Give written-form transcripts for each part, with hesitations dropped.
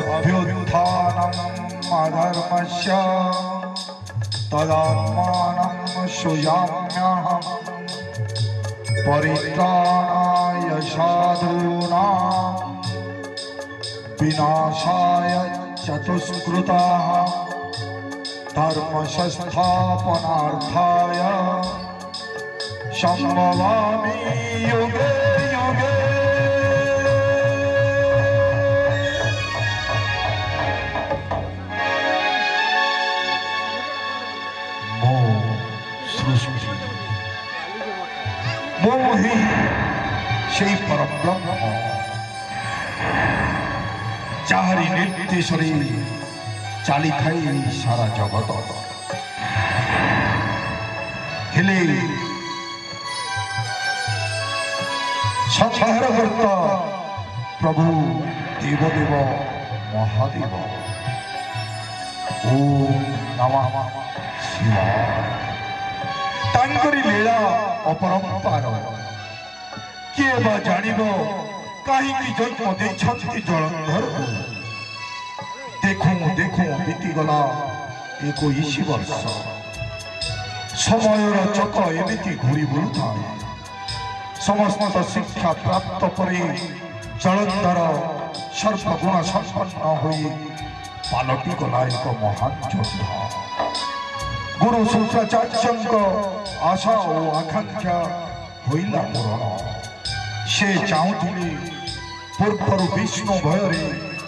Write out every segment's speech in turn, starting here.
अभ्युत्थानम् अधर्मस्य तदात्मानं श्रूयाम्यहम् परित्राणाय साधूनां विनाशाय चतुष्कृताः धर्म संस्थापनार्थाय संभवामि युगे युगे। सृष्टि मोहि সেই পরব্রহ্ম যাহারি নির্দেশরে চালিথাই সারা জগত হেলে সংহারকর্তা প্রভু দেবদেব মহাদেব। ওম নমঃ শিবায়। तांकरी लीला अपरंपार किए बा जानिब कहीं जन्म देछंती जलंधर को। देखूं देखूं बीतीगला 21 वर्ष समयर चक एमिति घूरी बुलुଥାଏ। समस्त शिक्षा प्राप्त परे जलंधर सर्वगुण संपन्न होई पालटी गला एक महान योद्धा। गुरु शुक्राचार्य आशा और आकांक्षा होइला पूरण। से चाहूली पूर्वर विष्णु भयर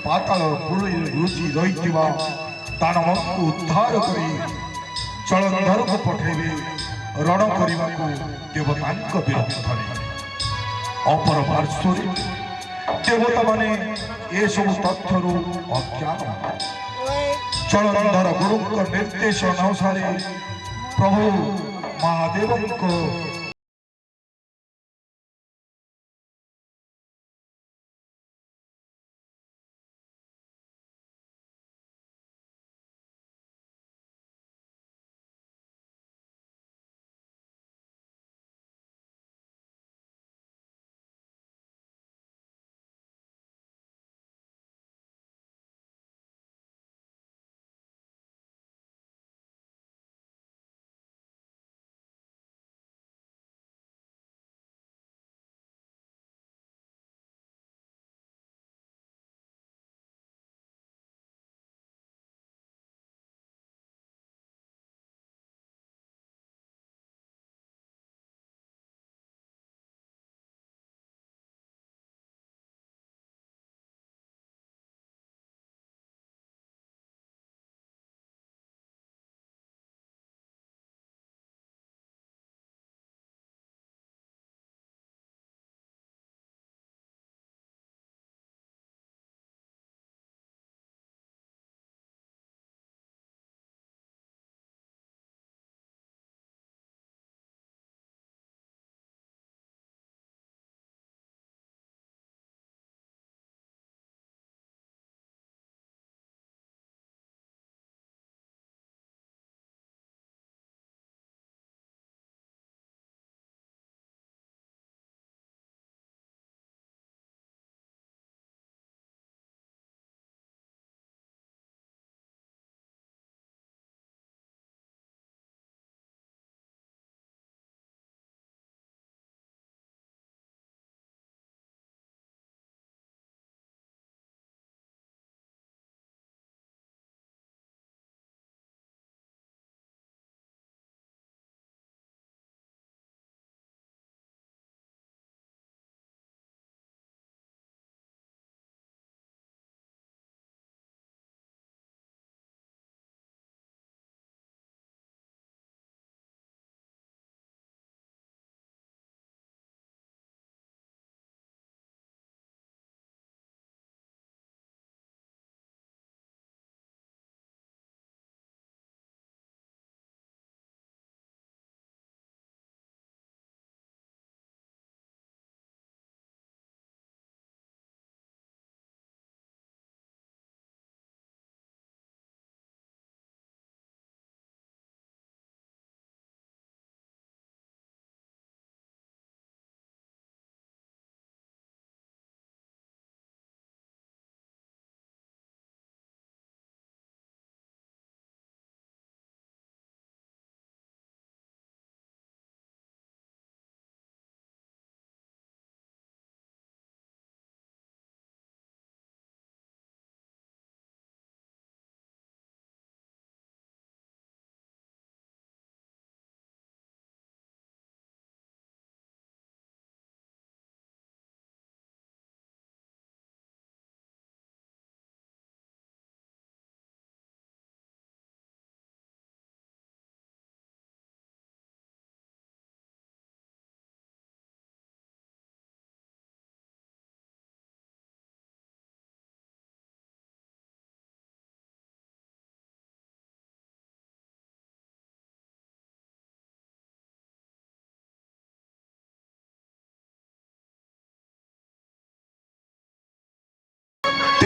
पाताल पुरी रुचि रही दानव को उद्धार करी जलंधर को पठेबे रण करने को देवता विरुद्ध। अपर पार्श्व देवता माने ये सब तथ्य अज्ञान। जलंधर गुरु निर्देश अनुसारे प्रभु महादेव को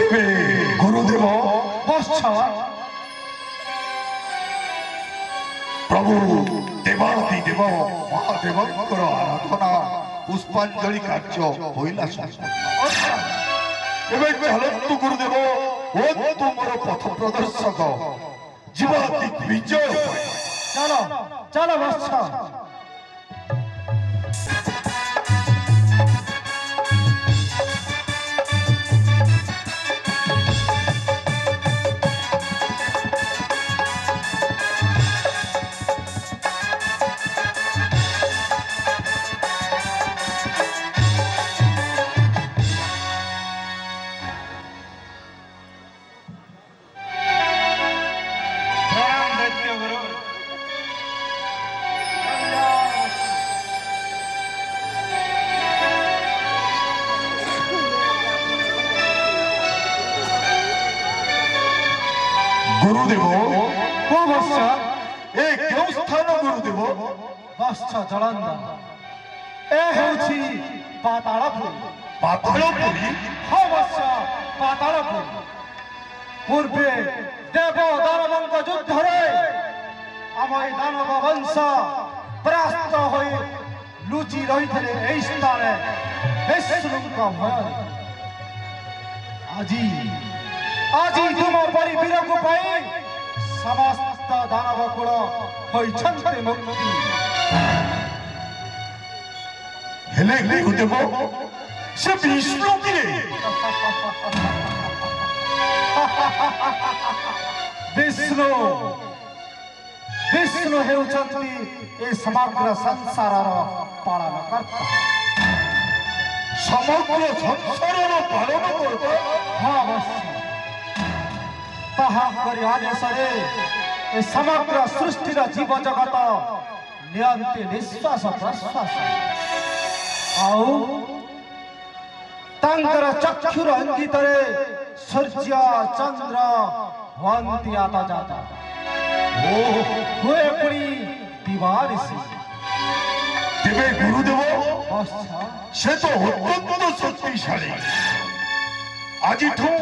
ତେବେ ଗୁରୁଦେବ ବତ୍ସ ପ୍ରଭୁ ଦେବାଦି ଦେବ ମହାଦେବଙ୍କର ଆରାଧନା ପୁଷ୍ପାଞ୍ଜଳି କାର୍ଯ୍ୟ ହୋଇଲା ଏବେ ଚାଲନ୍ତୁ ଗୁରୁଦେବ ଓ ତୁମର ପଥ ପ୍ରଦର୍ଶକ ଯିବା ବିଜୟ ଚାଲ ଚାଲ ବତ୍ସ ଗୁରୁଦେବ କୋ ବତ୍ସ ଏ କେଉଁ ସ୍ଥାନ ଗୁରୁଦେବ ବତ୍ସ ଜଳନ୍ଧର ଏ ହେଉଛି ପାତାଳପୁରୀ ପାତାଳପୁରୀ ହଁ ବତ୍ସ ପାତାଳପୁରୀ ପୂର୍ବେ ଦେବ ଦାନବଙ୍କ ଯୁଦ୍ଧରେ ଆମ এই ଦାନବ ବଂଶ ପରାସ୍ତ ହୋଇ ଲୁଚି ରହିଥିଲେ ଏହି ସ୍ଥାନରେ ବିଷ୍ଣୁଙ୍କ ଭୟରେ ଆଜି ଆଜି ତୁମ ପରି ବୀରକୁ ପାଇ ସମସ୍ତ ଦାନବ କୁଳ ହୋଇଛନ୍ତି ମୁକ୍ତି ହେଲେ ଗୁରୁଦେବ ସେ ବିଷ୍ଣୁ କିଏ ବିଷ୍ଣୁ ବିଷ୍ଣୁ ହେଉଛନ୍ତି ଏ ସମଗ୍ର ସଂସାରର ପାଳନକର୍ତ୍ତା ସମଗ୍ର ସଂସାରର ପାଳନ କର୍ତ୍ତା ହଁ ବତ୍ସ ତାହାଙ୍କରି ଆଦେଶରେ ଏ ସମଗ୍ର ସୃଷ୍ଟିର ଜୀବ ଜଗତ ନିଅନ୍ତି ନିଶ୍ୱାସ ପ୍ରଶ୍ୱାସ ଆଉ ତାଙ୍କର ଚକ୍ଷୁର ଇଙ୍ଗିତରେ ସୂର୍ଯ୍ୟ ଚନ୍ଦ୍ର ହୁଅନ୍ତି ଆତଜାତ ହୁଏ ପୁଣି ଦିବାନିଶି ତେବେ ଗୁରୁଦେବ ବତ୍ସ ସେ ତ ଅତ୍ୟନ୍ତ ଶକ୍ତିଶାଳୀ ଆଜିଠୁ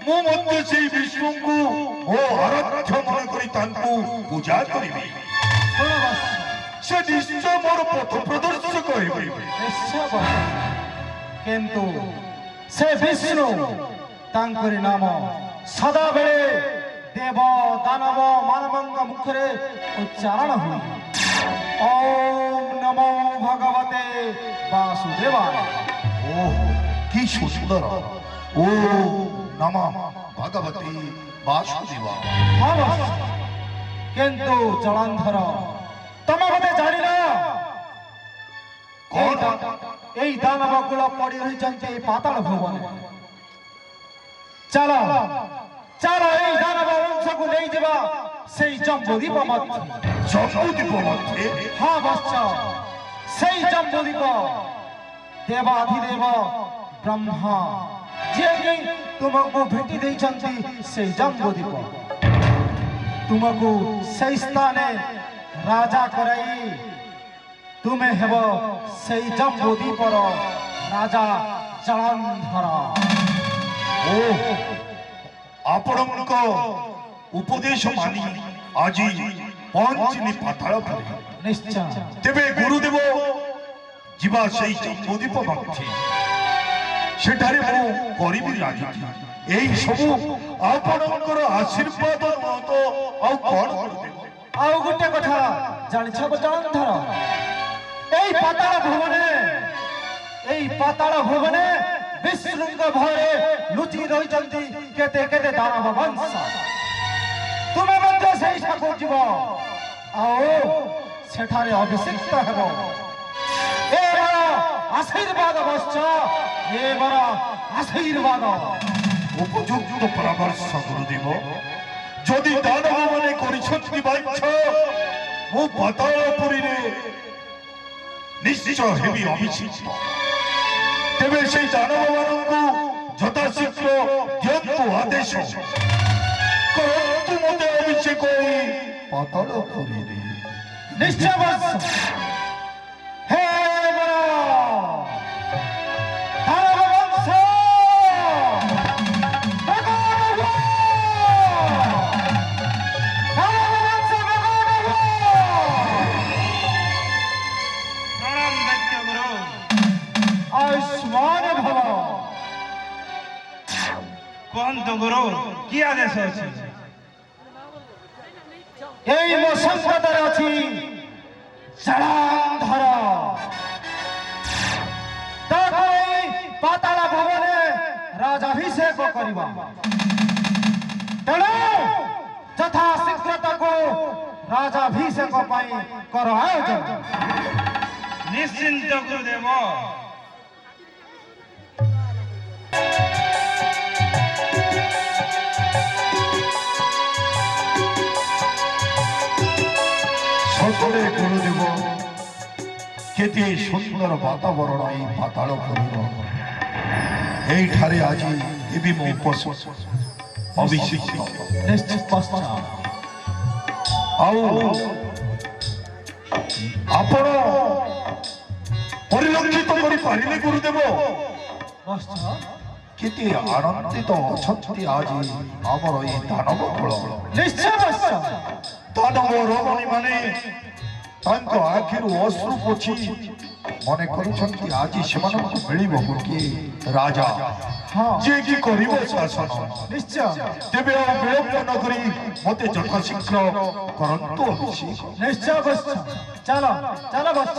ମୁଁ ମଧ୍ୟ ସେଇ ବିଷ୍ଣୁଙ୍କୁ ଓ ଆରାଧ୍ୟ ମନେ କରି ତାଙ୍କୁ ପୂଜା କରିବି ଶୁଣ ବତ୍ସ ସେ ନିଶ୍ଚୟ ମୋର ପଥ ପ୍ରଦର୍ଶକ ହେବେ ନିଶ୍ଚୟ ବତ୍ସ କିନ୍ତୁ ସେ ବିଷ୍ଣୁ ତାଙ୍କରି ନାମ ସଦାବେଳେ ଦେବ ଦାନବ ମାନବଙ୍କ ମୁଖରେ ଉଚ୍ଚାରଣ ହୁଏ ଓಂ ନମୋ ଭଗବତେ ବାସୁଦେବାୟ ଓଃ କି ସୁନ୍ଦର ଓ ନମଃ ଭଗବତେ ବାସୁଦେବାୟ ହଁ ବତ୍ସ କିନ୍ତୁ ଜଳନ୍ଧର ତମେ ବୋଧେ ଜାଣିନ এই দানব কুল পড়ি রয়েছেন এই পাতাল ভুবনে চলো চলো এই দানব বংশকে নেই যাবা সেই জম্বুদ্বীপ মধ্যে জম্বুদ্বীপ মধ্যে হ্যাঁ বৎস সেই জম্বুদ্বীপ দেবাধিদেব ব্রহ্মা যে তোমাকে ভেটি ଦେଇଛନ୍ତି সেই জম্বুদ্বীপ তোমাকে সেই স্থানে রাজা করাই ତୁମେ ହେବ ସେଇ ଜମ୍ବୁଦ୍ୱୀପର ରାଜା ଜଳନ୍ଧର ଓ ଆପଣଙ୍କ ଉପଦେଶ ମାନି ଆଜି ପହଞ୍ଚିଲି ପାତାଳପୁରୀ ନିଶ୍ଚୟ ତେବେ ଗୁରୁଦେବ ଯିବା ସେଇ ଜମ୍ବୁଦ୍ୱୀପ ମଧ୍ୟ ସେଠାରେ ମୁଁ କରିବି ରାଜୁତି ଏଇ ସବୁ ଆପଣଙ୍କର ଆଶୀର୍ବାଦ ତ ଆଉ କଣ କରିଦେବ ଆଉ ଗୋଟେ କଥା ଜାଣିଛ ଜଳନ୍ଧର এই পাতাল ভুবনে বিষ্ণুଙ୍କ ভୟରେ লুচি ରହିଛନ୍ତି କେତେ କେତେ ଦାନବ ବଂଶ ତୁମେ ମଧ୍ୟ ସେଇଠାକୁ ଯିବ ଆଉ ସେଠାରେ ଅଭିଷିକ୍ତ ହେବ ଏ ବର ଆଶୀର୍ବାଦ ବତ୍ସ ଏ ବର ଆଶୀର୍ବାଦ ଉପଯୁକ୍ତ ପରାମର୍ଶ ଗୁରୁଦେବ ଯଦି ଦାନବମାନେ କରିଛନ୍ତି ବାଞ୍ଛ ମୁଁ ପାତାଳପୁରୀରେ ନିଶ୍ଚୟ ହେବି ଅଭିଷିକ୍ତ ତେବେ সেই ଦାନବମାନଙ୍କୁ ଯଥାଶୀଘ୍ର ଦିଅନ୍ତୁ ଆଦେଶ କରନ୍ତୁ ମୋତେ ଅଭିଷେକ ପାତାଳପୁରୀରେ ନିଶ୍ଚୟ ବତ୍ସ ହେ ବର ଦାନବ ବଂଶ ଆୟୁଷ୍ମାନ ଭବ। କୁହନ୍ତୁ ଗୁରୁ କି ଆଦେଶ ଅଛି? ଏଇ ମୋ ସଂକଟରେ ଅଛି ଜଳାନ୍ଧର, ତାକୁ ଏଇ ପାତାଳ ଭବନରେ ରାଜାଭିଷେକ କରିବା। ତେଣୁ ଯଥା ଶୀଘ୍ର ତାକୁ ରାଜାଭିଷେକ ପାଇଁ କର ଆୟୋଜନ। ନିଶ୍ଚିନ୍ତ ଗୁରୁଦେବ। ସତରେ ଗୁରୁଦେବ, କେତେ ସୁନ୍ଦର ବାତାବରଣ ଏଇ ପାତାଳ ପୁରୀର। ଏଇଠାରେ ଆଜି ଦେବୀ ମୋ ଅଭିଷିକ୍ତ। ଆଉ ଆପଣ ପରିଲକ୍ଷିତ କରିପାରିଲେ ଗୁରୁଦେବ, କେତେ ଆନନ୍ଦିତ ଅଛନ୍ତି ଆଜି ଆମର ଏଇ ଦାନବ କୁଳ। ଦାନବ ରମଣୀ ମାନେ ତାଙ୍କ ଆଖିରୁ ଅଶ୍ରୁ ପୋଛି ମନେ କରୁଛନ୍ତି ଆଜି ସେମାନଙ୍କୁ ମିଳିବ ଗୋଟିଏ ରାଜା, ଯିଏକି କରିବ ଶାସନ। ତେବେ ଆଉ ବିଳମ୍ବ ନ କରି ମତେ ଯଥାଶୀଘ୍ର କରନ୍ତୁ ଅଭିଷେକ। ନିଶ୍ଚୟ ଚାଲ ଚାଲ ବତ୍ସ।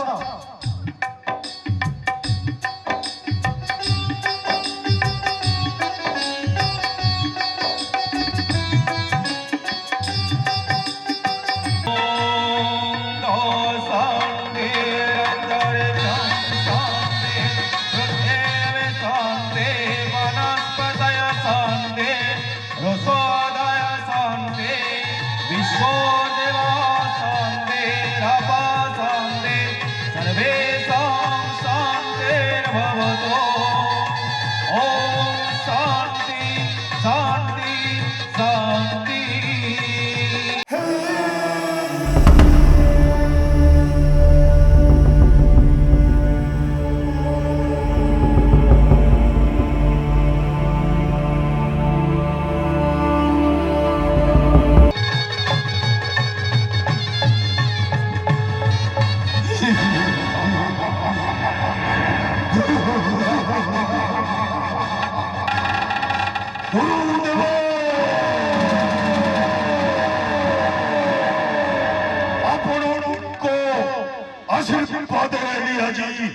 ଆଶୀର୍ବାଦରେ ଆଜି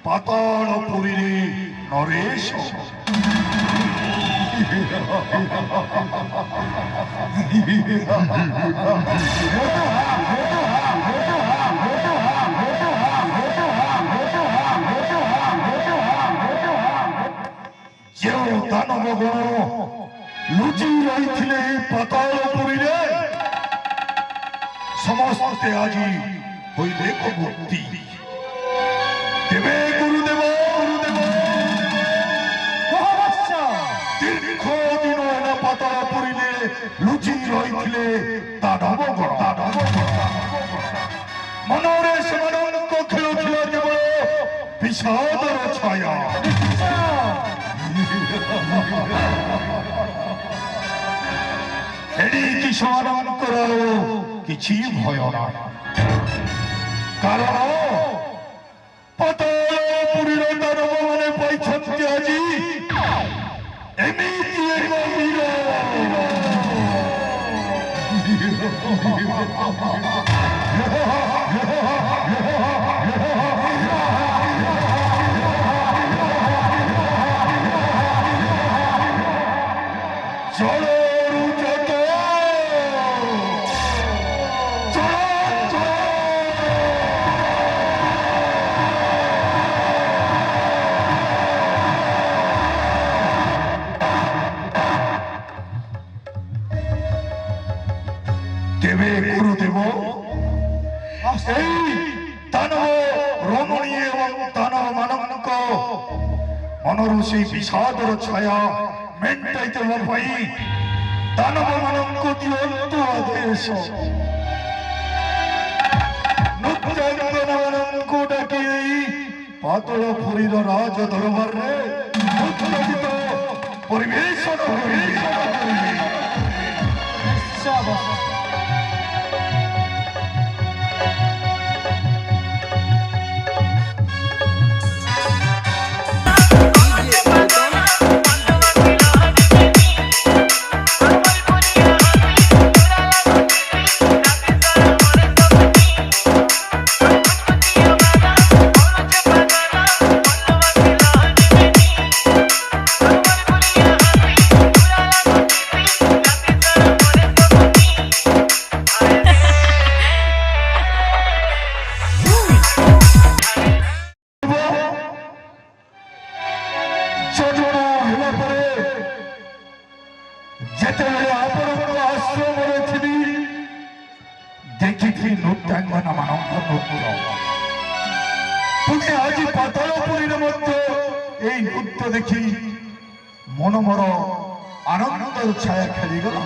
ପାତାଳ ପୁରୀରେ ନରେଶ ଯେଉଁ ଦାନବ ଗଣ ଲୁଚି ରହିଥିଲେ ଏହି ପାତାଳ ପୁରୀରେ ସମସ୍ତେ ଆଜି ହୋଇଲେ ମୁକ୍ତି। ତେବେ ଗୁରୁଦେବ ଦୀର୍ଘ ଦିନ ହେଲା ପାତାଳ ପୁରୀରେ ଲୁଚି ରହିଥିଲେ ଦାନବ ଗଣ। ମନରେ ସେମାନଙ୍କ ଖେଳ ଥିଲା କେବଳ ବିଷାଦର ଛାୟା। ଏଣିକି ସେମାନଙ୍କର କିଛି ଭୟ ନାହିଁ, କାରଣ ପାତାଳ ପୁରୀର ଦାନବ ମାନେ ପାଇଛନ୍ତି ଆଜି ଏମିତି ଏକ ବୀର। ଜଳରୁ ଜଟ ତେବେ ଗୁରୁଦେବ ଏହି ଦାନବ ରମଣୀ ଏବଂ ଦାନବ ମାନଙ୍କ ମନରୁ ସେଇ ବିଷାଦର ଛାୟା ମେଣ୍ଟାଇ ଦେବା ପାଇଁ ଦାନବ ମାନଙ୍କୁ ଦିଅନ୍ତୁ ଆଦେଶ। ନୃତ୍ୟାଙ୍ଗନାମାନଙ୍କୁ ଡାକି ପାତାଳ ପୁରୀର ରାଜ ଦରବାରରେ ପରିବେଷଣ କରିବେ। ଯେତେବେଳେ ଆପଣଙ୍କ ଆଶ୍ରମରେ ଥିଲି ଦେଖିଥିଲି ନୃତ୍ୟାଙ୍ଗନା ମାନଙ୍କ ନୃତ୍ୟ। ପୁଣି ଆଜି ପାତାଳପୁରୀରେ ମଧ୍ୟ এই ନୃତ୍ୟ ଦେଖି ମନ ମୋର ଆନନ୍ଦର ଛାୟା ଖେଳିଗଲା।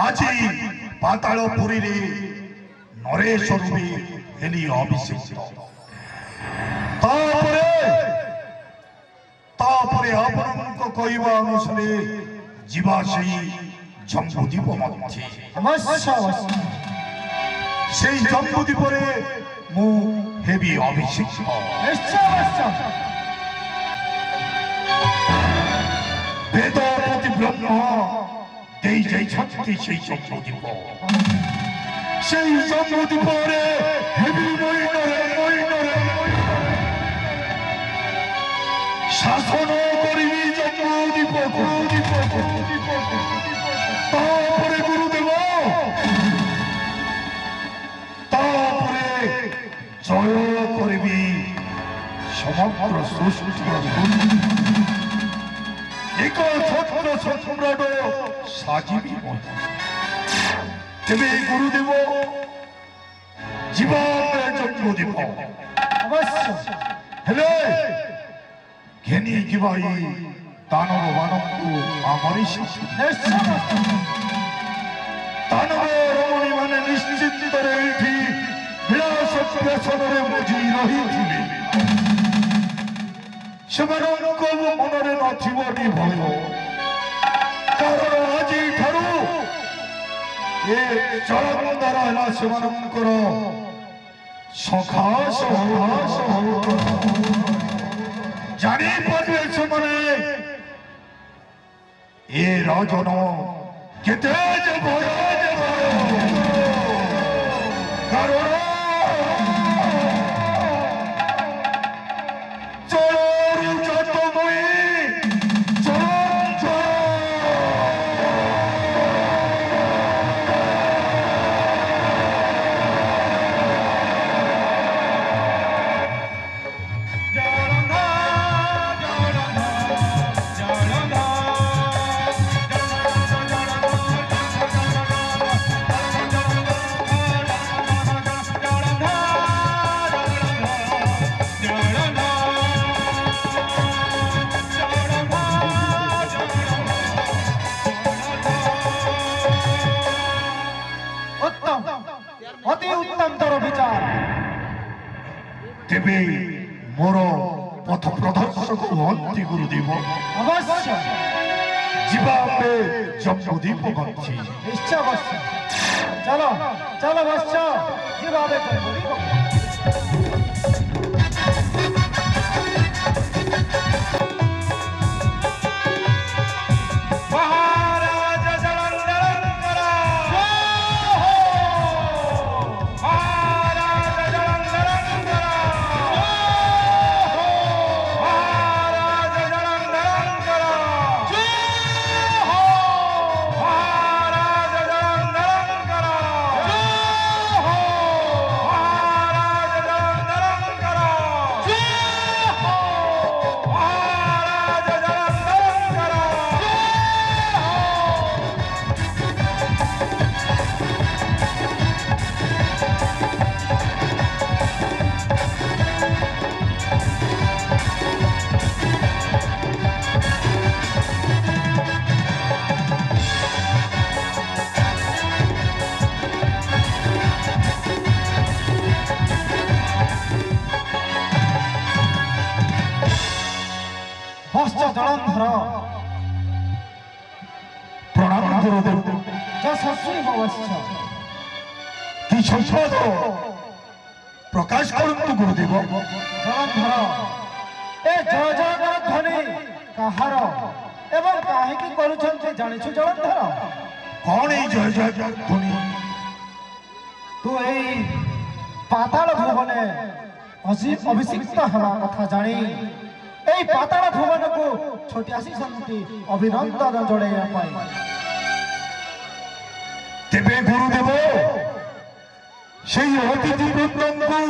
আজি ପାତାଳପୁରୀରେ ନରେଶ୍ୱର ବି ହେଲି ଅଭିଷିକ୍ତ। ତାପରେ ଆପଣଙ୍କ କହିବା ଅନୁସାରେ ଯିବା ସେଇ ଜମ୍ବୁଦ୍ୱୀପ ମଧ୍ୟ। ସେଇ ଜମ୍ବୁଦ୍ୱୀପରେ ମୁଁ ହେବି ଅଭିଷିକ୍ତ। ବେଦପତି ବ୍ରହ୍ମ ଦେଇ ଯାଇଛନ୍ତି ସେଇ ଜମ୍ବୁଦ୍ୱୀପ। ସେଇ ଜମ୍ବୁଦ୍ୱୀପରେ ହେବି ଶାସନ କରିବି ଜମ୍ବୁଦ୍ୱୀପକୁ। ତାପରେ ଗୁରୁଦେବ ତାପରେ ଜୟ କରିବି ସମଗ୍ର ସୃଷ୍ଟିର ଏକ ଛତ୍ର ସମ୍ରାଟ ସାଜିବି। ତେବେ ଗୁରୁଦେବ ଯିବା ଜମ୍ବୁଦ୍ୱୀପ ହେଲେ ଘେନି ଯିବା ଏଇ ଦାନବ ମାନଙ୍କୁ ଆମରି ଦାନବ ରମଣୀ ମାନେ ନିଶ୍ଚିନ୍ତରେ ଏଇଠି ବିଳାସ ବ୍ୟସନରେ ମଜି ରହିଥିବେ। ସେମାନଙ୍କ ମନରେ ନଥିବ ବି ଭୟ, କାରଣ ଆଜିଠାରୁ ଏ ଜଳନ୍ଧର ହେଲା ସେମାନଙ୍କର ସଖାସ ଜାଣିପାରିବେ ସେମାନେ ଏ ରାଜନ କେତେ ଯେ ଭୟ, କାରଣ অতি উত্তমতর বিচার। তেবে মোর পথ প্রদর্শক হন্তি গুরুদেব। অবশ্য ଯିବା ଏବେ ଜମ୍ବୁଦ୍ୱୀପ ଗଛି। নিশ্চয় অবশ্য। চলো চলো বৎস, ଯିବା ଏବେ ଜମ୍ବୁଦ୍ୱୀପ। বৎস জলন্ধর ପ୍ରଣାମ গুরুদেব যশস্বী ভবশ্চ কি সম্পদ প্রকাশ করন্তু গুরুদেব। জলন্ধর এ জয় জয়কার ধ্বনি কাহার এবং কাহিকি করুଛନ୍ତି জানিଛୁ জলন্ধর? কଣ এই জয় জয় ধ্বনি? তু এই পাতাল ভুবনে অভিষিক্ত হওয়া কথা জানি এই পাতাল ভুবনকু ছোটি আসিছন্তি অভিনন্দন জଣାଇବା ପାଇଁ। তেবে গুরুদেব সেই অতিথি বৃন্দଙ୍କୁ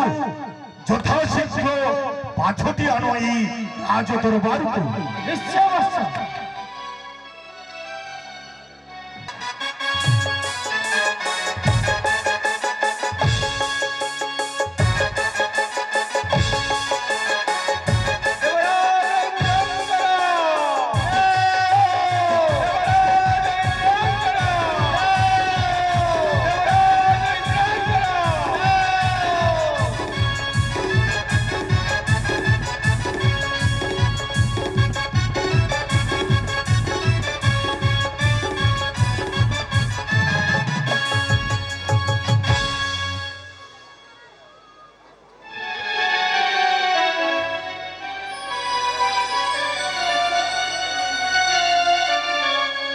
যথাশীঘ্র পাছটি আনো এই রাজ দরবারକୁ। নিশ্চয় নিশ্চয়।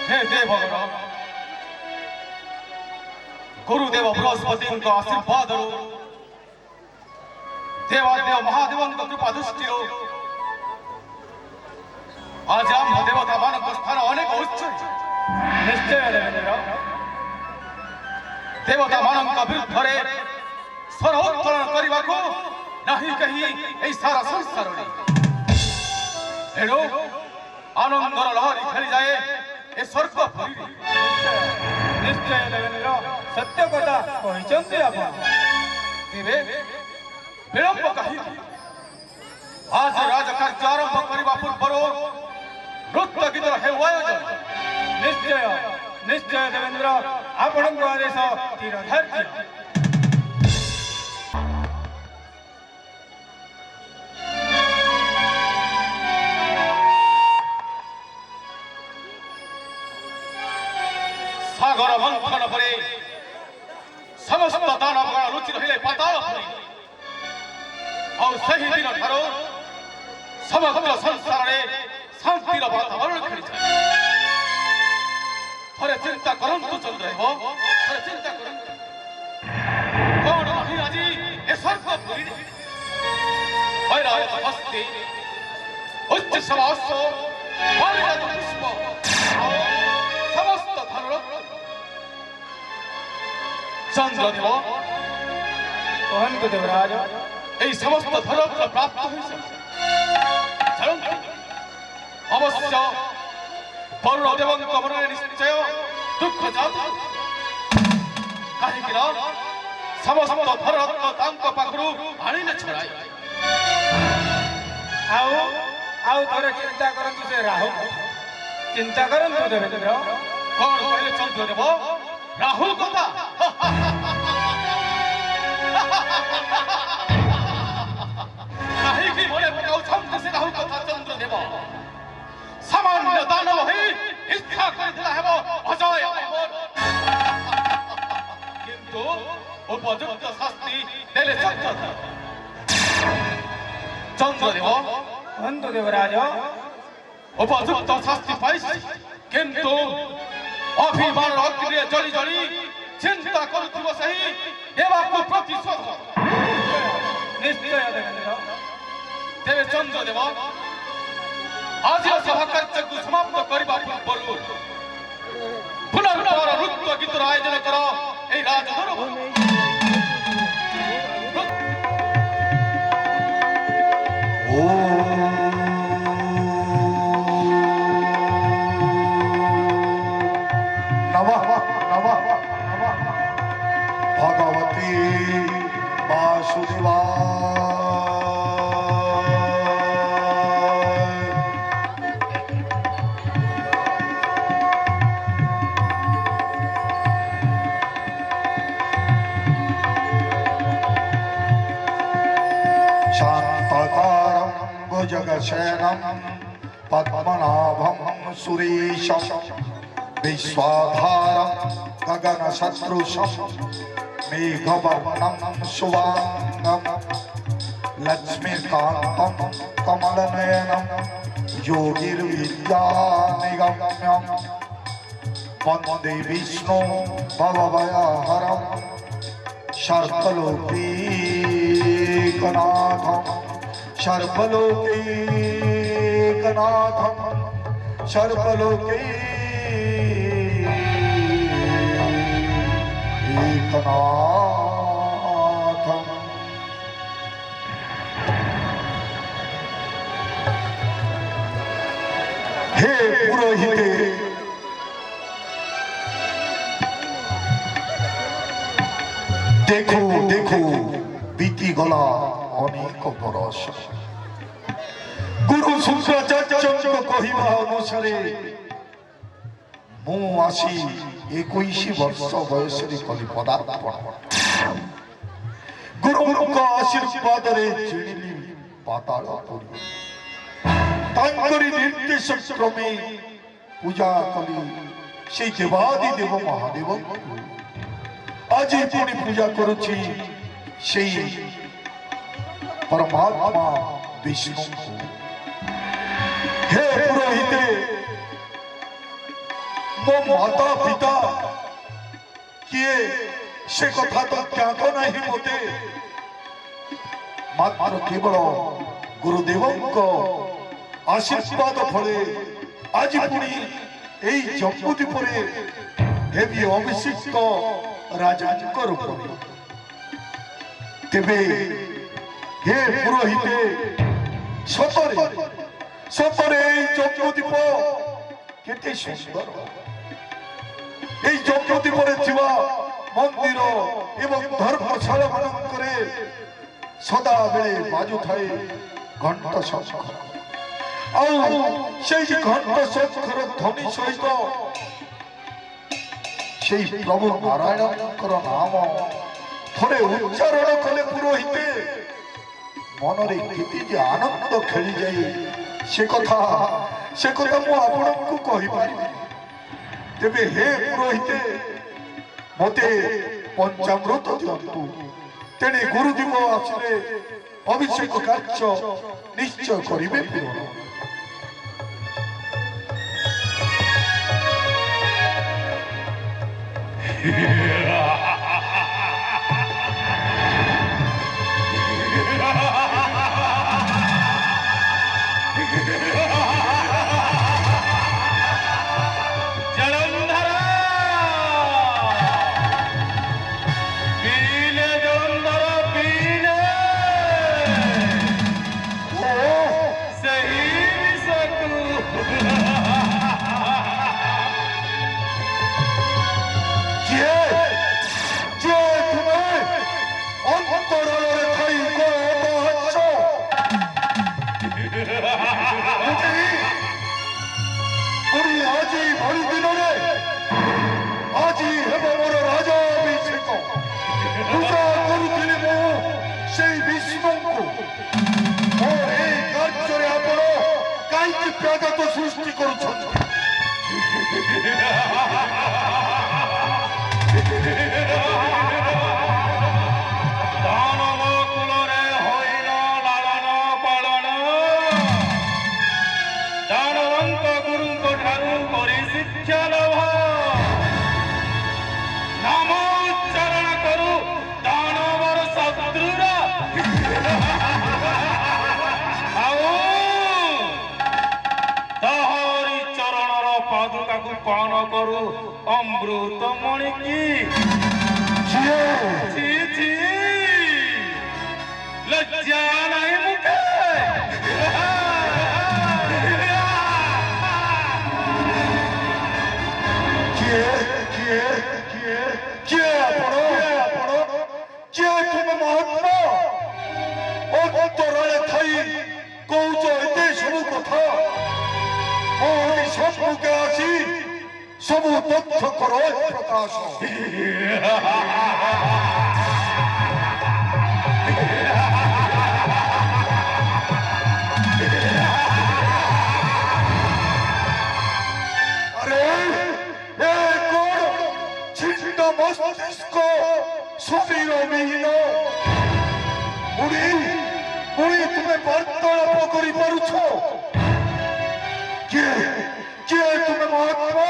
हे देवगण गुरुदेव बृहस्पति आशीर्वाद देवादेव महादेव कृपा दृष्टि आज आम देवता मान स्थान अनेक उच्च। निश्चय देवता मान विरुद्ध स्वर उत्तोलन करने को नहीं कही यही सारा संसार एणु आनंदर लहरी खेली जाए ए स्वर्ग पुरी। ନିଶ୍ଚୟ ଦେବେନ୍ଦ୍ର ସତ୍ୟ କଥା କହିଛନ୍ତି ଆପଣ। तेरे विलंब कहीं आज राज कार्य आरंभ करने पूर्व नृत्य गीत आयोजन। ନିଶ୍ଚୟ ନିଶ୍ଚୟ ଦେବେନ୍ଦ୍ର ଆପଣଙ୍କ ଆଦେଶ ତୀର ଧାର୍ଯ୍ୟ। सागर मंथन परे समस्त दानवगण रुचि रहिले पाताल पुरी और सही दिन ठारो समग्र संसार रे शांतिर वातावरण खेली थरे चिंता करंतु चंद्र हो थरे चिंता करंतु कौन नहीं आज ए स्वर्ग पुरी वैराग बस्ती उच्च समासो पारिजात पुष्प और समस्त धनरत्न चंद्रदेव କୁହନ୍ତୁ ଦେବରାଜ। এই সমস্ত ধনরত্ন প্রাপ্ত হয়েছে অবশ্য বরুণ দেবଙ୍କ মନରେ নিশ্চয় দুঃখ জাত কাହିଁକି ନା ସମସ୍ତ ଧନରତ୍ନ ତାଙ୍କ ପାଖରୁ ଆଣିଲେ ଛଡ଼ାଇ। ଆଉ ଥରେ ଚିନ୍ତା କରନ୍ତୁ ସେ ରାହୁ ଚିନ୍ତା କରନ୍ତୁ ଦେବେନ୍ଦ୍ର। କଣ କହିଲେ ଚନ୍ଦ୍ରଦେବ? ରାହୁଲ କଥା କାହିଁକି ମନେ ପକାଉଛନ୍ତି ସେ ରାହୁଲ କଥା ଚନ୍ଦ୍ରଦେବ? ସାମାନ୍ୟ ଦାନବ ହେଇ ଇଚ୍ଛା କରିଥିଲା ହେବ ଅଜୟ ଅମର କିନ୍ତୁ ଉପଯୁକ୍ତ ଶାସ୍ତି ଦେଲେ ଚନ୍ଦ୍ରଦେବ। କୁହନ୍ତୁ ଦେବରାଜ। ଉପଯୁକ୍ତ ଶାସ୍ତି ପାଇଛି କିନ୍ତୁ ଅଭିମାନର ଅଗ୍ନିରେ ଜଳି ଜଳି ଚିନ୍ତା କରୁଥିବ ସେହି ଦେବାକୁ ପ୍ରତିଶୋଧ। ନିଶ୍ଚୟ ଦେବେନ୍ଦ୍ର। ତେବେ ଚନ୍ଦ୍ରଦେବ ଆଜିର ସଭା କାର୍ଯ୍ୟକୁ ସମାପ୍ତ କରିବା ପୂର୍ବରୁ ପୁନର୍ବାର ନୃତ୍ୟ ଗୀତର ଆୟୋଜନ କର ଏହି ରାଜଦରବାରରେ। भगवती वासुदेवा शांतकारं भुजगशयनं पद्मनाभं सुरेशं विश्वाधारं गगनसदृशं मेघवर्णं शुभांगं लक्ष्मीकान्तं कमलनयनं योगिर्विद्यानिगम्यं वन्दे विष्णु भवभयहरं सर्वलोकैकनाथं सर्वलोकैकनाथं सर्वलोकैकनाथं। हे पुरोहिते देखो देखो बीती गला अनेक बरस गुरु शुक्राचार्यଙ୍କ କହିବା ଅନୁସାରେ ମୁଁ ଆସି 21 ବର୍ଷ ବୟସରେ କଲି ପଦାର୍ପଣ। ଗୁରୁଙ୍କ ଆଶୀର୍ବାଦରେ ଚିଣିଲି ପାତାଳପୁରୀ। ତାଙ୍କରି ନିର୍ଦ୍ଦେଶ କ୍ରମେ ପୂଜା କଲି ସେଇ ଦେବାଦି ଦେବ ମହାଦେବଙ୍କୁ। আজি পুଣି ପୂଜା କରୁଛି ସେଇ ପରମାତ୍ମା ବିଷ୍ଣୁଙ୍କୁ। हे पुरोहिते मो माता पिता किए से कथा तो ज्ञात नहीं मते मात्र केवल गुरुदेवଙ୍କ आशीर्वाद फले आज पुणी এই জম্বুদ্বীপরে হেবি অভিষিক্ত রাজাଙ୍କ রূপে। তেবে হে পুরোহিতে সতরে সতরে এই জম্বুদ্বীপ কেতে সুন্দর। এই জম্বুদ্বীপরে থিবা মন্দির এবং ধর্মশালা ମାନଙ୍କରେ ସଦାବେଳେ ବାଜୁଥାଏ ଘଣ୍ଟ ଶଙ୍ଖ। ଆଉ ସେଇ ଘଣ୍ଟ ଶଙ୍ଖର ଧ୍ୱନି ସହିତ সেই প্রভু নারায়ণଙ୍କର নাম থরে উচ্চারণ কলে পুরোহিতে মନରେ কেতে যে আনন্দ খেলি যাই সে কথা মু আপনাଙ୍କୁ କହିପାରିବି। ତେବେ ହେ ପୁରୋହିତେ ମୋତେ ପଞ୍ଚାମୃତ ଦିଅନ୍ତୁ। ତେଣେ ଗୁରୁଦେବ ଆସିଲେ ଅଭିଷେକ କାର୍ଯ୍ୟ ନିଶ୍ଚୟ କରିବେ ପୂରଣ। সৃষ্টি করছেন দানব কুলরে হইল লালন পালন দানবଙ୍କ ଗୁରୁଙ୍କ ଠାରୁ କରି ଶିକ୍ଷା ଲାଭ ନାମ ଉଚ୍ଚାରଣ କରୁ ଦାନବର ଶତ୍ରୁର ତାହାରି ଚରଣର ପାଦୁକାକୁ ପାନ କରୁ ଅମୃତମଣି କି ছি ছি লজ্জা নাই মুখে କିଏ ଆପଣ ତୁମେ ମହାତ୍ମା ଅନ୍ତରାଳେ ଥାଇ କହୁଛ ଏତେ ସବୁ କଥା। ସବୁକେ ଆସି ସବୁ ତଥ୍ୟ କର ପ୍ରକାଶ। ଆରେ ଏ ମସ୍ତିଷ୍କ ଶରୀର ବିହୀନ ପୁଣି ତୁମେ ବାର୍ତ୍ତାଳାପ କରିପାରୁଛ? କିଏ ତୁମେ ମହାତ୍ମା?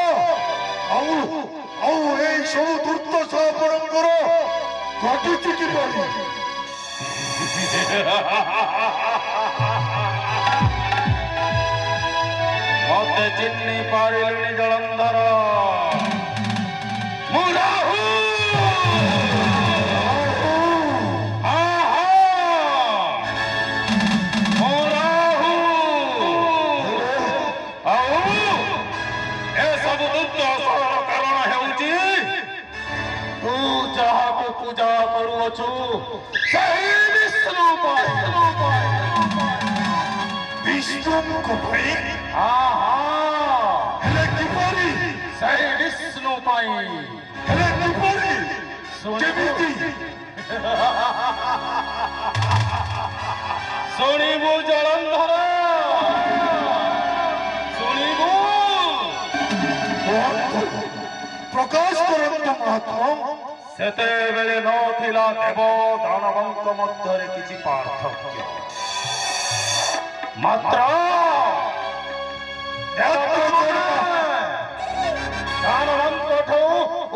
ଆଉ ଏଇ ସବୁ ଦୁର୍ଦ୍ଦଶା ଆପଣଙ୍କର ଘଟିଛି କିପରି? ମତେ ଚିହ୍ନି ପାରିଲୁଣି ଜଳନ୍ଧର? ମୁଁ ରାହୁ। ମୁଁ ରାହୁ। ଆଉ ଏସବୁ ଦୁର୍ଦ୍ଦଶାର କାରଣ ହେଉଛି ତୁ ଯାହାକୁ ପୂଜା କରୁଅଛୁ ସେହି ବିଷ୍ଣୁ ପାଇଁ। ବିଷ୍ଣୁଙ୍କ ପାଇଁ? ହେଲେ କିପରି? ସେହି ବିଷ୍ଣୁ ପାଇଁ। ହେଲେ କିପରି? କେମିତି? ଶୁଣିବୁ ଜଳନ୍ଧର, ଶୁଣିବୁ। ପ୍ରକାଶ କରନ୍ତୁ ମହାତ୍ମା। ସେତେବେଳେ ନଥିଲା ଦେବ ଦାନବଙ୍କ ମଧ୍ୟରେ କିଛି ପାର୍ଥକ୍ୟ। ମାତ୍ର ଦାନବଙ୍କଠୁ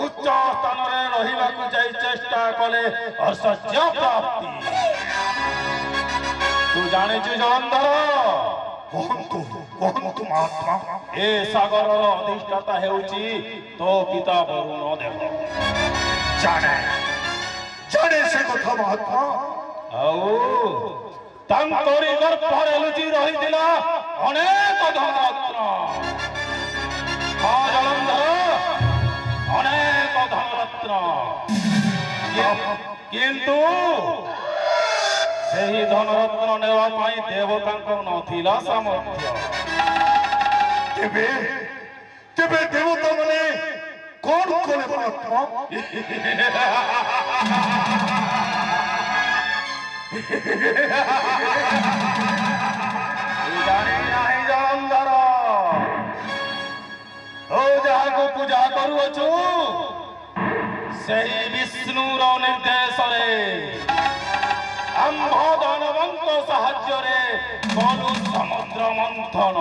ଉଚ୍ଚ ସ୍ଥାନରେ ରହିବାକୁ ଯାଇ ଚେଷ୍ଟା କଲେ ଐଶ୍ୱର୍ଯ୍ୟ ପ୍ରାପ୍ତି। ତୁ ଜାଣିଛୁ ଜଳନ୍ଧର? କୁହନ୍ତୁ ମହାତ୍ମା। ଏ ସାଗରର ଅଧିଷ୍ଠାତା ହେଉଛି ତୋ ପିତା ବରୁଣ ଦେବ। ଜାଣେ ସେ କଥା ମହାତ୍ମା। ଆଉ ତାଙ୍କରି ଗର୍ଭରେ ଲୁଚି ରହିଥିଲା ଅନେକ ଧନରତ୍ନ। ହଁ ଜଳନ୍ଧର, ଅନେକ ଧନରତ୍ନ। କିନ୍ତୁ ସେହି ଧନରତ୍ନ ନେବା ପାଇଁ ଦେବତାଙ୍କ ନଥିଲା ସାମର୍ଥ୍ୟ। ତେବେ ଦେବତା ମାନେ କଣ କଲେ ମହାତ୍ମା? ଜାଣି ନାହିଁ ଜଳନ୍ଧର, ତୁ ଯାହାକୁ ପୂଜା କରୁଅଛୁ ସେହି ବିଷ୍ଣୁର ନିର୍ଦ୍ଦେଶରେ ଆମ୍ଭ ଦାନବଙ୍କ ସାହାଯ୍ୟରେ କଲୁ ସମୁଦ୍ର ମନ୍ଥନ।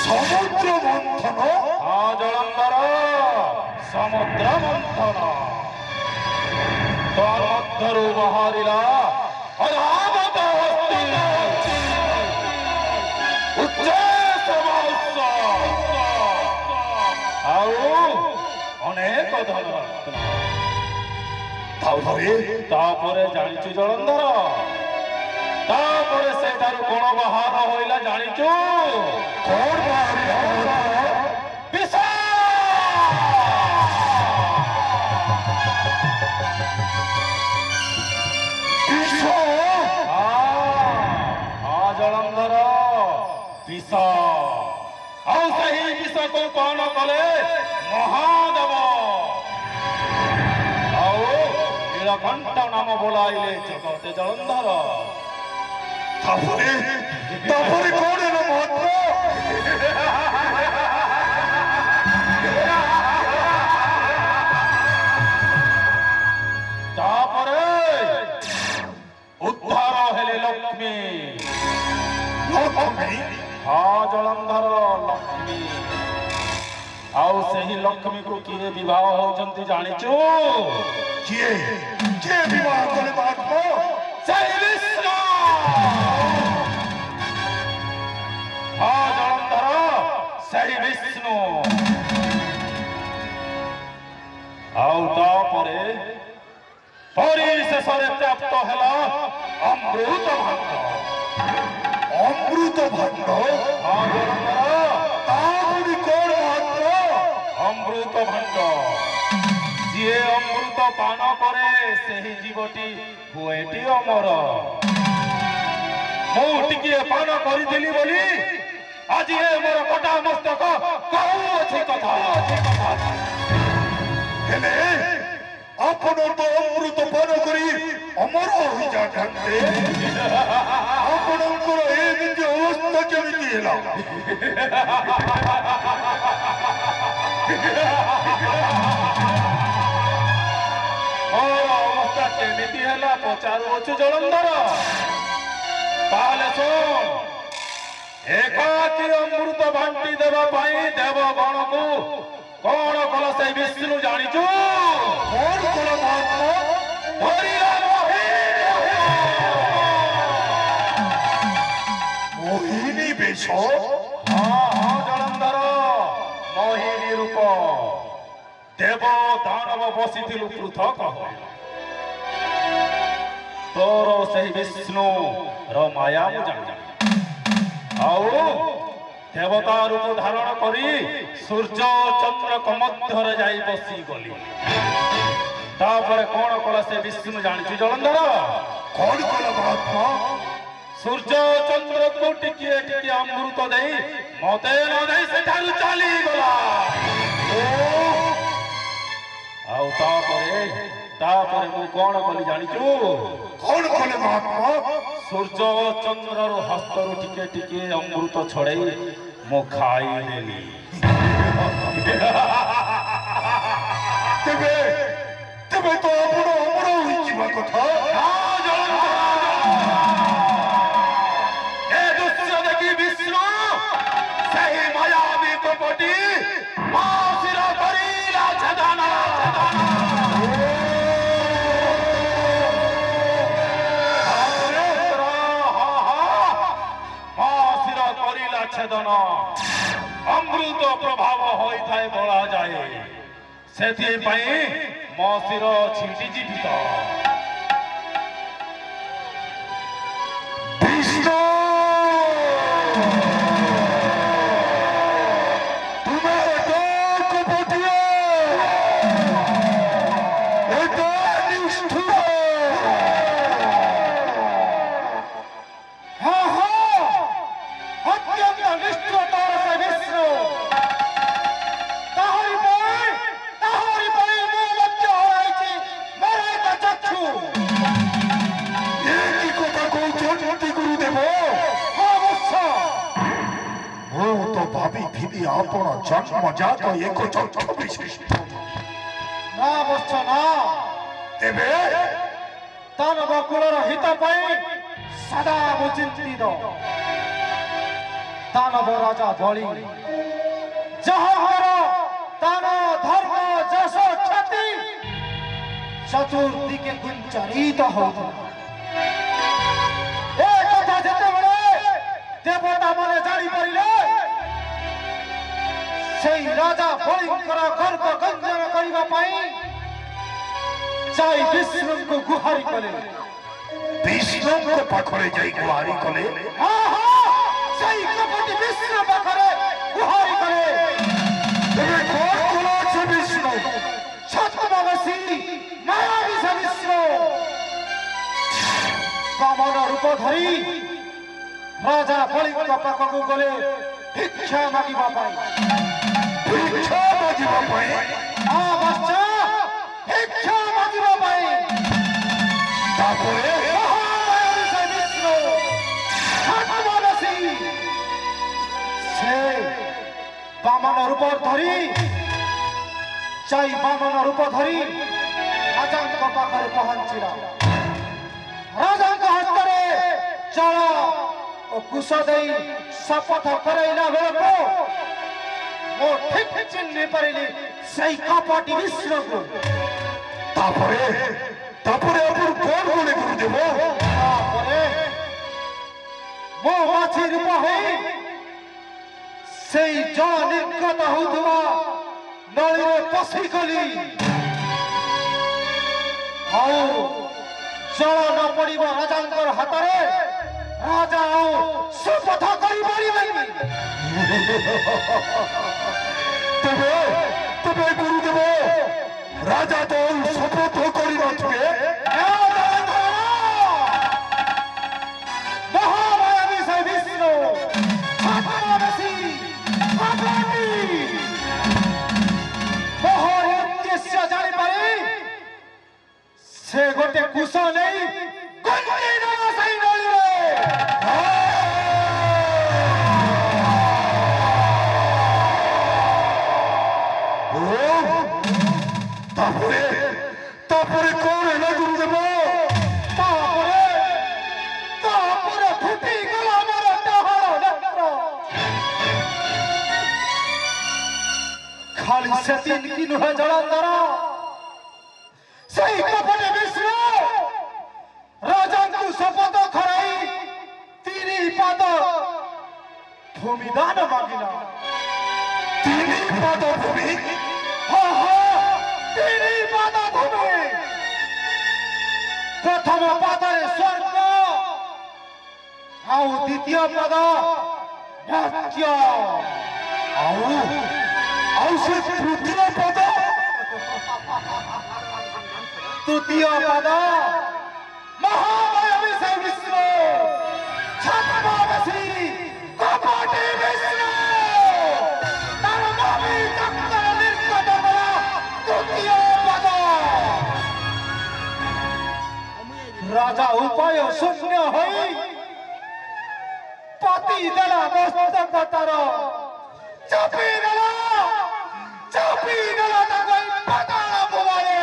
ସମୁଦ୍ର ମନ୍ଥନ? ହଁ ଜଳନ୍ଧର, ସମୁଦ୍ର ମନ୍ଥନ। ତନ୍ମଧ୍ୟରୁ ବାହାରିଲା ଅରାବତ ହସ୍ତୀ, ଉଚ୍ଚେଶ ମହୋତ୍ସ, ଆଉ ଅନେକ ଧନରତ୍ନ। ତାପରେ ଜାଣିଛୁ ଜଳନ୍ଧର, ତାପରେ ସେଠାରୁ କଣ ବାହାର ହୋଇଲା ଜାଣିଛୁ? କଣ ବାହାରିଲା? ବିଷ। ଜଳନ୍ଧର, ବିଷ। ଆଉ ସେହି ବିଷକୁ ପାନ କଲେ ମହାଦେବ ଆଉ ନୀଳକଣ୍ଠ ନାମ ବୋଲାଇଲେ ଜଗତେ ଜଳନ୍ଧର। ତାପରେ କଣ ହେଲା ମହାତ୍ମା? ତାପରେ ଉଦ୍ଧାର ହେଲେ ଲକ୍ଷ୍ମୀ। ହଁ ଜଳନ୍ଧର, ଲକ୍ଷ୍ମୀ। ଆଉ ସେହି ଲକ୍ଷ୍ମୀକୁ କିଏ ବିବାହ ହଉଛନ୍ତି ଜାଣିଛୁ? କିଏ ବିବାହ କଲେ ମହାତ୍ମା? ସେହି ବିଷ୍ଣୁ। ହଁ ଜଳନ୍ଧର, ସେହି ବିଷ୍ଣୁ। ଆଉ ତାପରେ ପରିଶେଷରେ ପ୍ରାପ୍ତ ହେଲା ଅମୃତ ଭାଣ୍ଡ। ଅମୃତ ଭାଣ୍ଡ? ହଁ ଜଳନ୍ଧର, ତାହାପୁଣି କଣ ମହାତ୍ମା? ଅମୃତ ଭାଣ୍ଡ। ଯିଏ ଅମୃତ ପାନ କରେ ସେହି ଜୀବଟି ହୁଏଟି ଅମର। ମୁଁ ଟିକିଏ ପାନ କରିଥିଲି ବୋଲି ଆଜି ଏ ମୋର କଟା ମସ୍ତକ କହୁଅଛି କଥା। ହେଲେ ଆପଣ ତ ଅମୃତ ପାନ କରି ଅମର ହୋଇଯାଆନ୍ତେ। ଆପଣଙ୍କର ଏମିତି ଅବସ୍ଥା କେମିତି ହେଲା? ପଚାରୁଅଛୁ ଜଳନ୍ଧର ତାହେଲେ ଶୁଣ ଏକାକୀ ଅମୃତ ବାଣ୍ଟି ଦେବା ପାଇଁ ଦେବଗଣକୁ କଣ କଲ ସେଇ ବିଷ୍ଣୁ ଜାଣିଛୁ? କଣ କଲ ମହାତ୍ମା? ଧରିଲା ମୋହିନୀ ବେଶ? ହଁ ଜଳନ୍ଧର ମୋହିନୀ ରୂପ ଦେବ ଦାନବ ବସିଥିଲୁ ପୃଥକ ତୋର ସେହି ବିଷ୍ଣୁର ମାୟା ମୁଁ ଜାଣି ଆଉ ଦେବତା ରୂପ ଧାରଣ କରି ସୂର୍ଯ୍ୟ ଚନ୍ଦ୍ରଙ୍କ ମଧ୍ୟରେ ଯାଇ ବସିଗଲି ତାପରେ କଣ କଲା ସେ ବିଷ୍ଣୁ ଜାଣିଛୁ ଜଳନ୍ଧର? କଣ କଲ ମହାତ୍ମା? ସୂର୍ଯ୍ୟ ଚନ୍ଦ୍ରକୁ ଟିକିଏ ଟିକିଏ ଅମୃତ ଦେଇ ମତେ ନ ଦେଇ ସେଠାରୁ ଚାଲିଗଲା ଆଉ ତାପରେ ମୁଁ କଣ କଲି ଜାଣିଛୁ? କଣ କଲେ ମହାତ୍ମା? ସୂର୍ଯ୍ୟ ଚନ୍ଦ୍ରର ହସ୍ତରୁ ଟିକେ ଟିକେ ଅମୃତ ଛଡେଇ ମୁଁ ଖାଇଦେଲି ତେବେ ତେବେ ତ ଆପଣ ଅମର ହୋଇଯିବା କଥା। ଏ ଦୃଶ୍ୟ ଦେଖି ବିଷ୍ଣୁ ସେହି ମାୟାବୀ କପଟି ଶିର କରିଲା ଛେଦନ ଛେଦନ ଅମୃତ ପ୍ରଭାବ ହୋଇଥାଏ ବୋଳାଯାଏ ସେଥିପାଇଁ ମୋ ଶିର ଛିଟି ଜୀବିତ ବିଷ୍ଣୁ ତୁମେ କପଟିଏ ନିଷ୍ଠୁର ଭାବିଥିଲି ଆପଣ ଜନ୍ମଜାତ ଏକ ଚକ୍ଷ ବିଶିଷ୍ଟ ନା ବତ୍ସ ନା ତେବେ ଦାନବ କୁଳର ହିତ ପାଇଁ ସଦା ମୁଁ ଚିନ୍ତିତ ଦାନବ ରାଜା ବଳି ଯାହାର ଦାନ ଧର୍ମ ଯଶ ଖ୍ୟାତି ଚତୁର୍ଦିକେ ଗୁঞ্ଚାରିତ ହେଉଥିଲା ଏ କଥା ଯେତେବେଳେ ଦେବତା ମାନେ ଜାଣିପାରିଲେ সেই রাজা বলিঙ্কর গর্ব গঞ্জন করিবা পাই যাই বিষ্ণুଙ୍କୁ গুহারি কলে ବିଷ୍ଣୁଙ୍କ ପାଖରେ ଯାଇ ଗୁହାରି କଲେ সেই କପଟି ବିଷ୍ଣୁ ପାଖରେ ଗୁହାରି କଲେ ତେବେ କଣ କଲ ସେ ବିଷ୍ଣୁ? ଛଦ୍ମବେଶୀ ମାୟାବୀ ସେ ବିଷ୍ଣୁ ବାମନ ରୂପ ଧରି ରାଜା ବଳିଙ୍କ ପାଖକୁ ଗଲେ ଭିକ୍ଷା ମାଗିବା ପାଇଁ ଭିକ୍ଷା ମାଗିବା ପାଇଁ? ଭିକ୍ଷା ମାଗିବା ପାଇଁ ତାପରେ ସେ ବାମନ ରୂପ ଧରି ଯାଇ ବାମନ ରୂପ ଧରି ରାଜାଙ୍କ ପାଖରେ ପହଞ୍ଚିଲା ରାଜାଙ୍କ ହସ୍ତରେ ଜଳ ଓ କୁଶ ଦେଇ ଶପଥ କରାଇଲା ବେଳକୁ ମୁଁ ଠିକ ଚିହ୍ନି ପାରିଲି ସେଇ କପଟି ବିଷ୍ଣୁକୁ ତାପରେ ତାପରେ ଆପଣ କଣ କଲେ ଗୁରୁଦେବ? ତାପରେ ମୁଁ ମାଛି ରୂପ ହୋଇ ସେଇ ଜଳ ନିର୍ଗତ ହେଉଥିବା ନଳୀରେ ପଶିଗଲି ଆଉ ଜଳ ନ ପଡ଼ିବ ରାଜାଙ୍କର ହାତରେ ରାଜା ଆଉ ଶପଥ କରିପାରିବେନି ତେବେ ତେବେ ଗୁରୁଦେବ ରାଜା ତ ଶପଥ କରିନଥିବେ? ମହାମାୟାବୀ ସେ ବିଷ୍ଣୁ ଛଦ୍ମବେଶୀ ମୋହର ଉଦ୍ଦେଶ୍ୟ ଜାଣିପାରି ସେ ଗୋଟେ କୁଶ ନେଇ ଗୁଞ୍ଜେଇ ଦେବ ସେଇ ନଳୀରେ ତାପରେ ତାପରେ କଣ ହେଲା ଗୁରୁଦେବ? ଖାଲି ସେତିକି ନୁହେଁ ଜଳନ୍ଧର, ସେଇ କପଟ ବିଷ୍ଣୁ ରାଜାଙ୍କୁ ଶପଥ ଖରାଇ 3 ପାଦ ଭୂମିଦାନ ମାଗିଲା। 3 ପାଦ ଭୂମି? ହଁ, 3 ପାଦ ଭୂମି। ପ୍ରଥମ ପାଦରେ ସ୍ୱର୍ଗ, ଆଉ ଦ୍ୱିତୀୟ ପାଦ ମର୍ତ୍ତ୍ୟ। ଆଉ ସେ ତୃତୀୟ ପଦ? ତୃତୀୟ ପାଦ ମହାମାୟା ବିଷୟ ବିଷ୍ଣୁ, ଛଦ୍ମବେଶୀ କପଟି ବିଷ୍ଣୁ। ତାର ନାଭି ଚକ୍ର ନିର୍ଗତ କଲା ତୃତୀୟ ପାଦ। ରାଜା ଉପାୟ ଶୂନ୍ୟ ହୋଇ ପତି ଦେଲା ମସ୍ତକ ତାର, ଚାପି ଦେଲା ତାକୁ ଏଇ ପାତାଳ ଭୂମିରେ।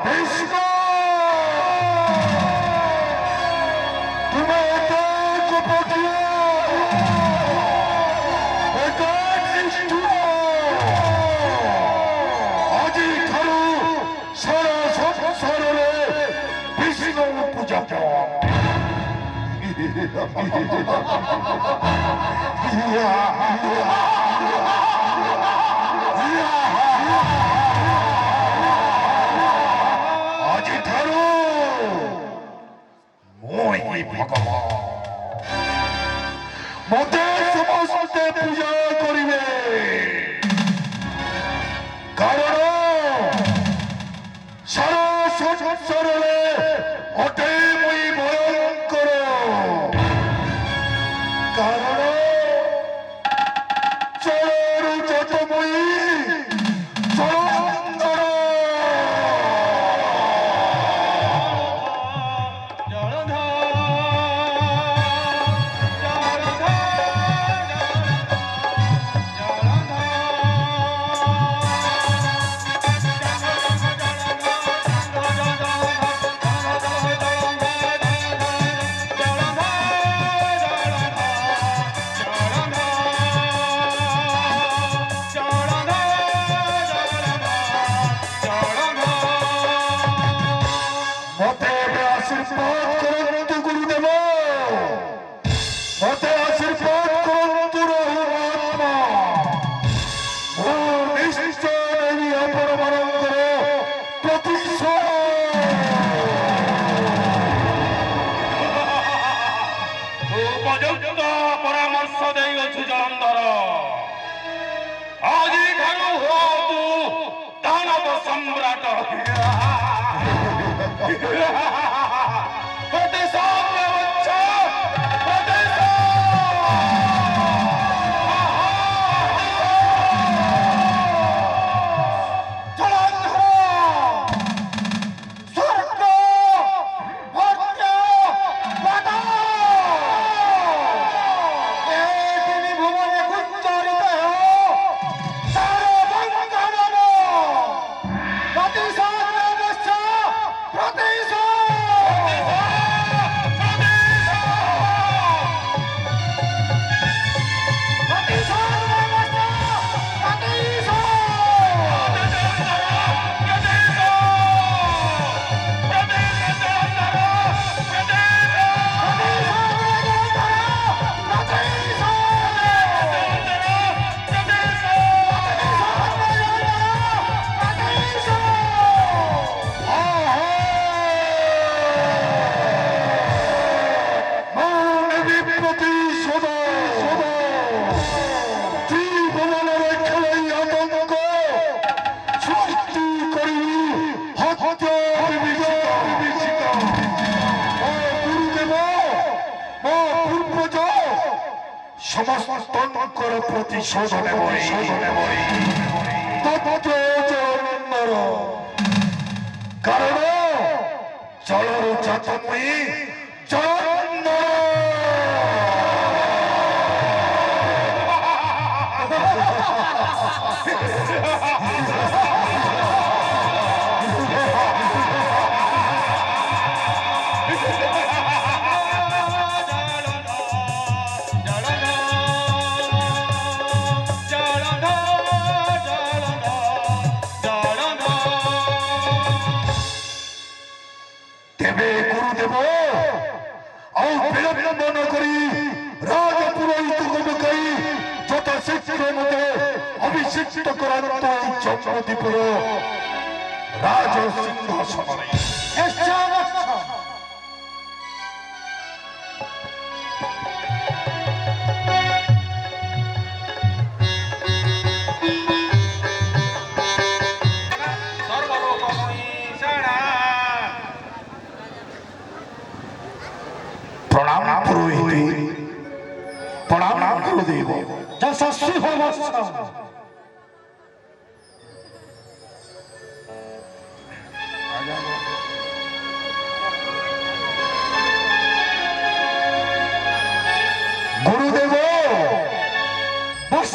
ବିଷ୍ଣୁ, ତୁମେ ଏତେ କପଟିଆ, ଏତେ ନିଷ୍ଠୁର। ଆଜିଠାରୁ ସାରା ସଂସାରରେ ବିଷ୍ଣୁ ପୂଜା କର। ଆଜିଠାରୁ ମୁଁ ହିଁ ଭଗବାନ। ମୋତେ ସମସ୍ତେ ପୂଜା କରିବେ, କାରଣ ସାରା ସଂସାରରେ ଅଟେ ମୁଇଁ ଭୟଙ୍କର। କାରଣ ଚଳରୁ ଯତ ମୁଇଁ ଜଳନ୍ଧର। ମୋତେ ଏବେ ଆଶୀର୍ବାଦ କରନ୍ତୁ ଗୁରୁଦେବ, ମୋତେ ଆଶୀର୍ବାଦ କରନ୍ତୁ ରଘୁଆତ୍ମା। ମୁଁ ନିଶ୍ଚୟ ନେବି ଆପଣମାନଙ୍କର ପ୍ରତିଶୋଧ। ଉପଯୁକ୍ତ ପରାମର୍ଶ ଦେଇଅଛୁ ଜଳନ୍ଧର। ଆଜିଠାରୁ ହୁଅ ତୁ ଦାନବ ସମ୍ରାଟ। ପ୍ରତିଶୋଧ ନେଉଛ, ପ୍ରତିଶୋଧ। ଜଳନ୍ଧର, ସ୍ୱର୍ଗ, ମର୍ତ୍ତ୍ୟ, ପାତାଳ, ଏ 3 ଭୁବନରେ ଗୁঞ্ଜରିତ ହେଉ ତାର ବଂଶଧର। ପ୍ରତିଶୋଧ ନେବଶ୍ଚ, ପ୍ରତିଶୋଧ। ସମସ୍ତଙ୍କର ପ୍ରତିଶୋଧ ନେବଇ ଜଳନ୍ଧର। କାରଣ ଜଳରୁ ଜାତ ମୁଇଁ ଜଳନ୍ଧର। বিলম্ব ন করি রাজ পুরোহিতকে ডকাই যত শীঘ্র মতে অভিষিক্ত করন্ত এই জম্বুদ্বীপের রাজ সিংহাসনে। নিশ্চয় বৎস। সর্বলোকময়ীষণা প্রণাম পুরোহিত, প্রণাম গুরুদেব। যশস্বী হো বৎস। গুরুদেব বৎস।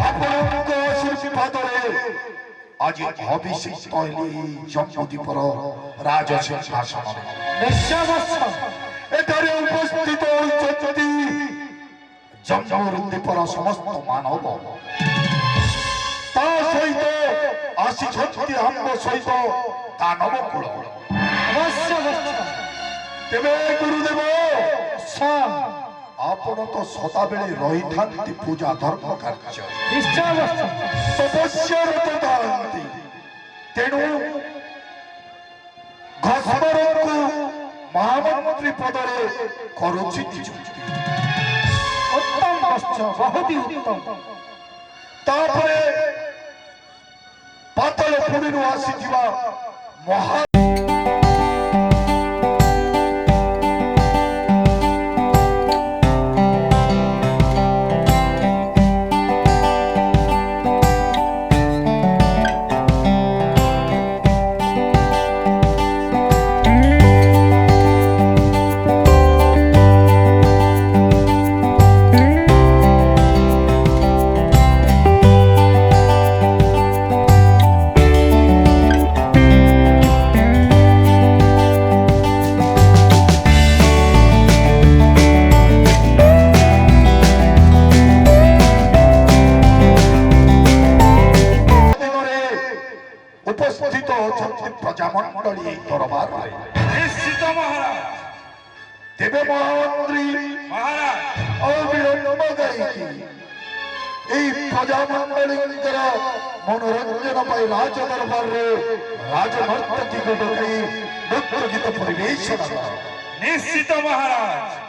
ଆପଣଙ୍କ ଆଶୀର୍ବାଦରେ ଆଜି ଅଭିଷିକ୍ତ ହେଲି ଜମ୍ବୁଦ୍ୱୀପର ରାଜ ସିଂହାସନରେ। ନିଶ୍ଚୟ ବତ୍ସ। ଏଠାରେ ଉପସ୍ଥିତ ହୋଇଛନ୍ତି ଜମ୍ବୁଦ୍ୱୀପର ସମସ୍ତ ମାନବ, ତା ସହିତ ଆସିଛନ୍ତି ଆମ ସହିତ ଦାନବ କୁଳ। ଅବଶ୍ୟ ବତ୍ସ। ତେବେ ଗୁରୁଦେବ ବତ୍ସ। ଆପଣ ତ ସଦାବେଳେ ରହିଥାନ୍ତି ପୂଜା ଧର୍ମ କାର୍ଯ୍ୟ, ନିଶ୍ଚୟ ବତ୍ସ। ତପସ୍ୟାରତ ଥାନ୍ତି, ତେଣୁ ଘଷବରଙ୍କୁ ମହାମନ୍ତ୍ରୀ ପଦରେ କରୁଛି ନିଯୁକ୍ତି। ଉତ୍ତମ ବତ୍ସ, ବହୁତ ଉତ୍ତମ। ତାପରେ ପାତାଳ ପୁରୀରୁ ଆସିଥିବା ମହା উপস্থিত অଛନ୍ତି প্রজামণ্ডলী এই দরবারে। নিশ্চিত মহারাজ। তেবে মহামন্ত্রী মহারাজ অবিলম্ব গাইকি এই প্রজামণ্ডলীଙ୍କର ମନୋରଞ୍ଜନ ପାଇଁ ରାଜ ଦରବାରରେ ରାଜନର୍ତ୍ତକୀକୁ ଡକାଇ ନୃତ୍ୟ ଗୀତ ପରିବେଷଣ କର। ନିଶ୍ଚିତ ମହାରାଜ।